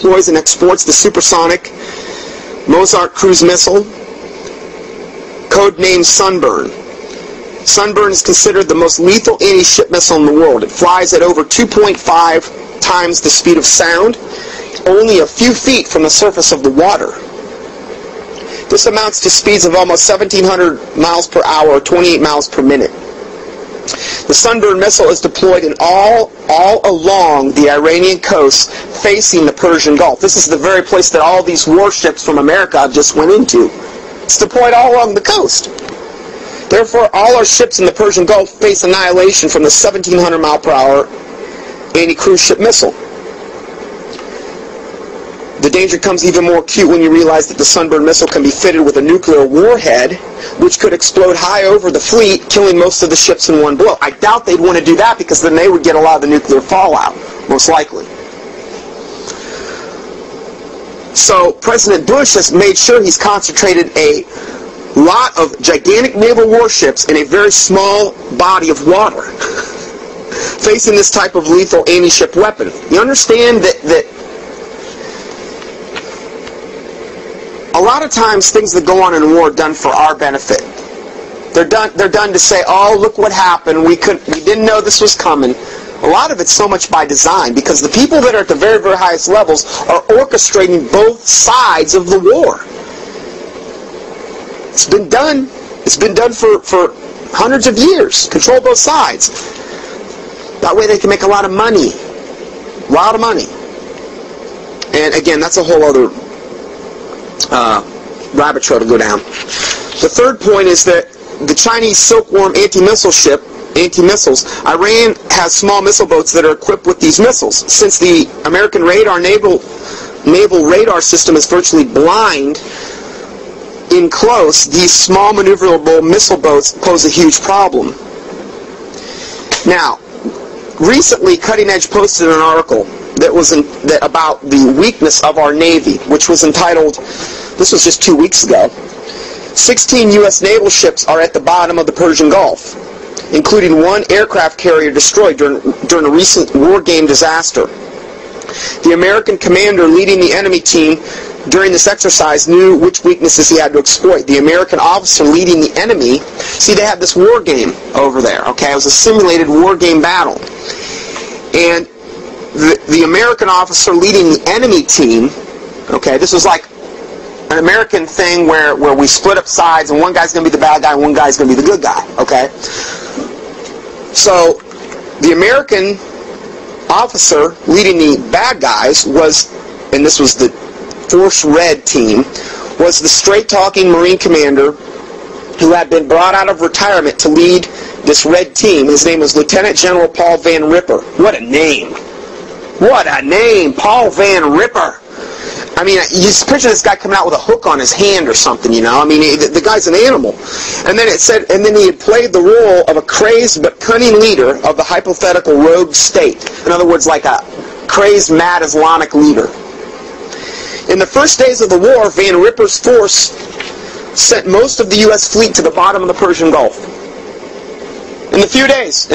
deploys and exports the supersonic Mozart cruise missile, codenamed Sunburn. Sunburn is considered the most lethal anti-ship missile in the world. It flies at over 2.5 times the speed of sound, only a few feet from the surface of the water. This amounts to speeds of almost 1,700 miles per hour, or 28 miles per minute. The Sunburn missile is deployed in all along the Iranian coast facing the Persian Gulf. This is the very place that all these warships from America just went into. It's deployed all along the coast. Therefore, all our ships in the Persian Gulf face annihilation from the 1,700 mile per hour anti-cruise ship missile. The danger comes even more acute when you realize that the Sunburn missile can be fitted with a nuclear warhead, which could explode high over the fleet, killing most of the ships in one blow. I doubt they'd want to do that, because then they would get a lot of the nuclear fallout, most likely. So President Bush has made sure he's concentrated a lot of gigantic naval warships in a very small body of water facing this type of lethal anti-ship weapon. You understand that a lot of times things that go on in war are done for our benefit. They're done to say, oh, look what happened. We didn't know this was coming. A lot of it's so much by design, because the people that are at the very, very highest levels are orchestrating both sides of the war. It's been done. It's been done for hundreds of years. Control both sides. That way they can make a lot of money. A lot of money. And again, that's a whole other rabbit trail to go down. The third point is that the Chinese Silkworm anti-missiles, Iran has small missile boats that are equipped with these missiles. Since the American naval radar system is virtually blind in close, these small maneuverable missile boats pose a huge problem. Now, recently Cutting Edge posted an article about the weakness of our Navy, which was entitled, this was just 2 weeks ago, 16 U.S. naval ships are at the bottom of the Persian Gulf, including one aircraft carrier destroyed during a recent war game disaster. The American commander leading the enemy team during this exercise knew which weaknesses he had to exploit. The American officer leading the enemy, see, they had this war game over there, okay? It was a simulated war game battle. And the American officer leading the enemy team, okay, this was like an American thing where we split up sides, and one guy's going to be the bad guy and one guy's going to be the good guy, okay? So the American officer leading the bad guys was, and this was the Force Red team, was the straight-talking Marine commander who had been brought out of retirement to lead this Red team. His name was Lieutenant General Paul Van Ripper. What a name! What a name! Paul Van Ripper! I mean, you just picture this guy coming out with a hook on his hand or something, you know? I mean, the guy's an animal. And then it said, and then he had played the role of a crazed but cunning leader of the hypothetical rogue state. In other words, like a crazed, mad Islamic leader. In the first days of the war, Van Ripper's force sent most of the U.S. fleet to the bottom of the Persian Gulf. In 3 days,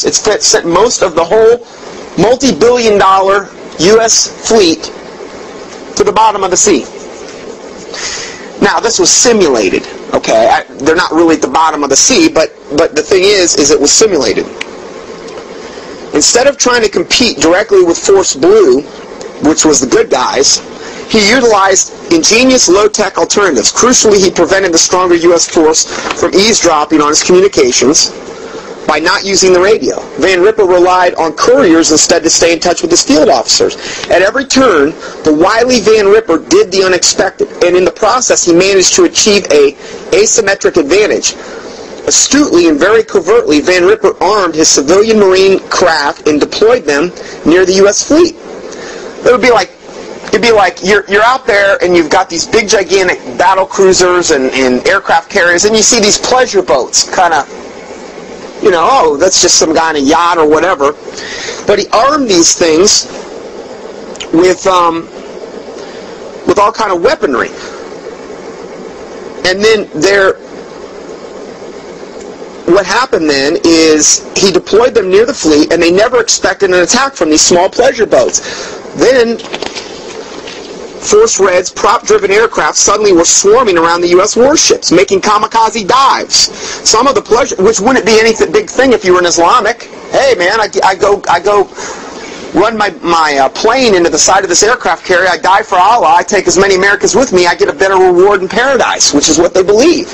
it sent most of the whole multi-billion-dollar U.S. fleet to the bottom of the sea. Now, this was simulated, okay? They're not really at the bottom of the sea, but the thing is it was simulated. Instead of trying to compete directly with Force Blue, which was the good guys, he utilized ingenious low-tech alternatives. Crucially, he prevented the stronger U.S. force from eavesdropping on his communications by not using the radio. Van Ripper relied on couriers instead to stay in touch with his field officers. At every turn, the wily Van Ripper did the unexpected, and in the process he managed to achieve an asymmetric advantage. Astutely and very covertly, Van Ripper armed his civilian marine craft and deployed them near the U.S. fleet. It'd be like you're out there and you've got these big gigantic battle cruisers and aircraft carriers, and you see these pleasure boats kind of, you know, oh, that's just some guy on a yacht or whatever. But he armed these things with all kind of weaponry. And then what happened then is he deployed them near the fleet, and they never expected an attack from these small pleasure boats. Then Force Red's prop-driven aircraft suddenly were swarming around the U.S. warships, making kamikaze dives. Some of the pleasure, which wouldn't be any big thing if you were an Islamic. Hey man, I go run my plane into the side of this aircraft carrier, I die for Allah, I take as many Americans with me, I get a better reward in paradise, which is what they believe.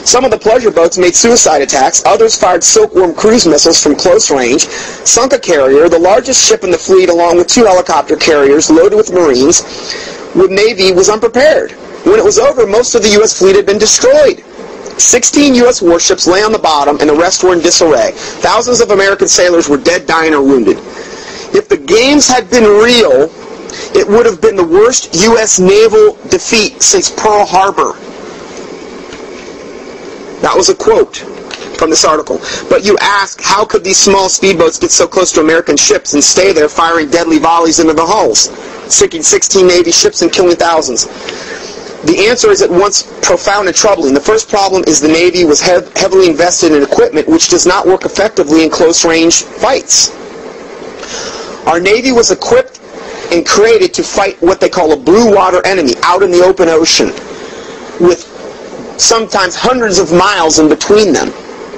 Some of the pleasure boats made suicide attacks, others fired Silkworm cruise missiles from close range, sunk a carrier, the largest ship in the fleet along with 2 helicopter carriers loaded with Marines. The Navy was unprepared. When it was over, most of the U.S. fleet had been destroyed. 16 U.S. warships lay on the bottom and the rest were in disarray. Thousands of American sailors were dead, dying, or wounded. If the games had been real, it would have been the worst U.S. naval defeat since Pearl Harbor. That was a quote from this article. But you ask, how could these small speedboats get so close to American ships and stay there firing deadly volleys into the hulls, sinking 16 Navy ships and killing thousands? The answer is at once profound and troubling. The first problem is the Navy was heavily invested in equipment which does not work effectively in close-range fights. Our Navy was equipped and created to fight what they call a blue water enemy out in the open ocean, with sometimes hundreds of miles in between them.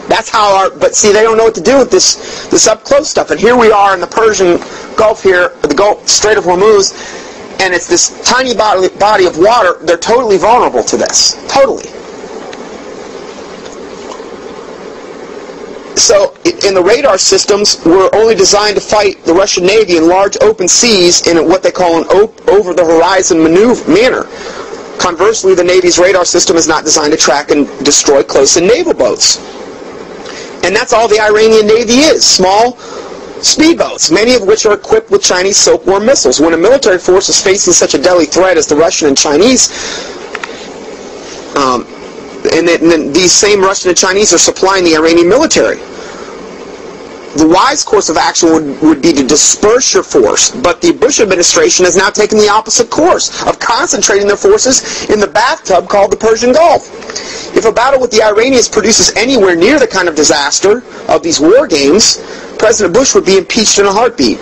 That's how but see, they don't know what to do with this up-close stuff. And here we are in the Persian Gulf here, the Gulf, Strait of Hormuz, and it's this tiny body of water. They're totally vulnerable to this. Totally. So, in the radar systems, were only designed to fight the Russian Navy in large open seas in what they call an over-the-horizon manner. Conversely, the Navy's radar system is not designed to track and destroy close-in naval boats. And that's all the Iranian Navy is, small speedboats, many of which are equipped with Chinese Silkworm missiles. When a military force is facing such a deadly threat as the Russian and Chinese, and then these same Russian and Chinese are supplying the Iranian military. The wise course of action would be to disperse your force, but the Bush administration has now taken the opposite course of concentrating their forces in the bathtub called the Persian Gulf. If a battle with the Iranians produces anywhere near the kind of disaster of these war games, President Bush would be impeached in a heartbeat,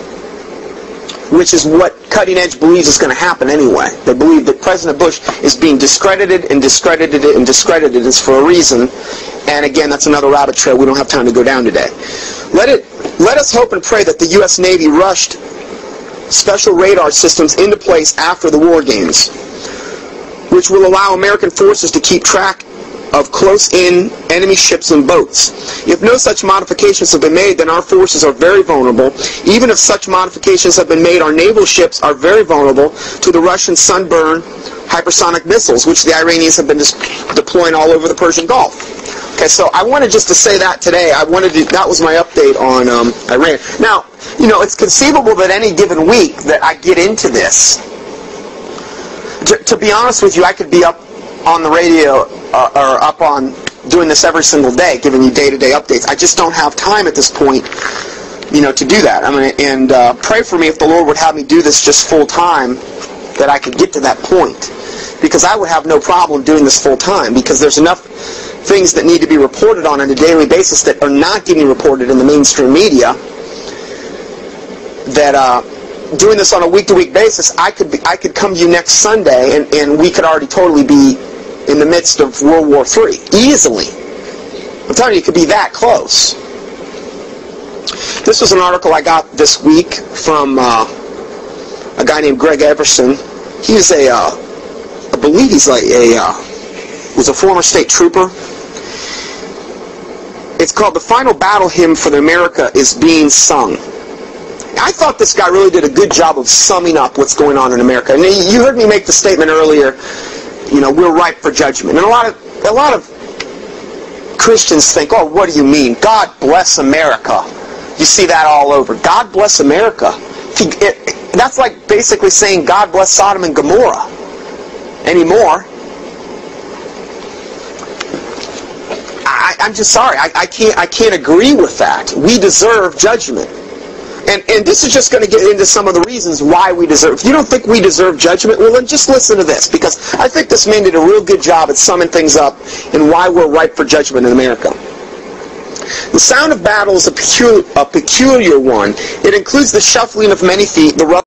which is what Cutting Edge believes is going to happen anyway. They believe that President Bush is being discredited and discredited and discredited is for a reason. And again, that's another rabbit trail we don't have time to go down today. Let us hope and pray that the U.S. Navy rushed special radar systems into place after the war games, which will allow American forces to keep track of close-in enemy ships and boats. If no such modifications have been made, then our forces are very vulnerable. Even if such modifications have been made, our naval ships are very vulnerable to the Russian Sunburn hypersonic missiles, which the Iranians have been deploying all over the Persian Gulf. Okay, so I wanted just to say that today. That was my update on Iran. Now, you know, it's conceivable that any given week that I get into this. To be honest with you, I could be up on the radio or up on doing this every single day, giving you day-to-day updates. I just don't have time at this point, you know, to do that. I mean, and pray for me if the Lord would have me do this just full time, that I could get to that point, because I would have no problem doing this full time, because there's enough things that need to be reported on a daily basis that are not getting reported in the mainstream media, that doing this on a week-to-week basis, I could come to you next Sunday and we could already totally be in the midst of World War III, easily. I'm telling you, it could be that close. This was an article I got this week from a guy named Greg Everson. He's I believe he's like was a former state trooper. It's called "The Final Battle Hymn for the America is Being Sung." I thought this guy really did a good job of summing up what's going on in America. And you heard me make the statement earlier, you know, we're ripe for judgment. And a lot of Christians think, oh, what do you mean? God bless America. You see that all over. God bless America. That's like basically saying God bless Sodom and Gomorrah anymore. I'm just sorry. I can't agree with that. We deserve judgment. And this is just going to get into some of the reasons why we deserve. If you don't think we deserve judgment, well, then just listen to this, because I think this man did a real good job at summing things up and why we're ripe for judgment in America. The sound of battle is a peculiar one. It includes the shuffling of many feet, the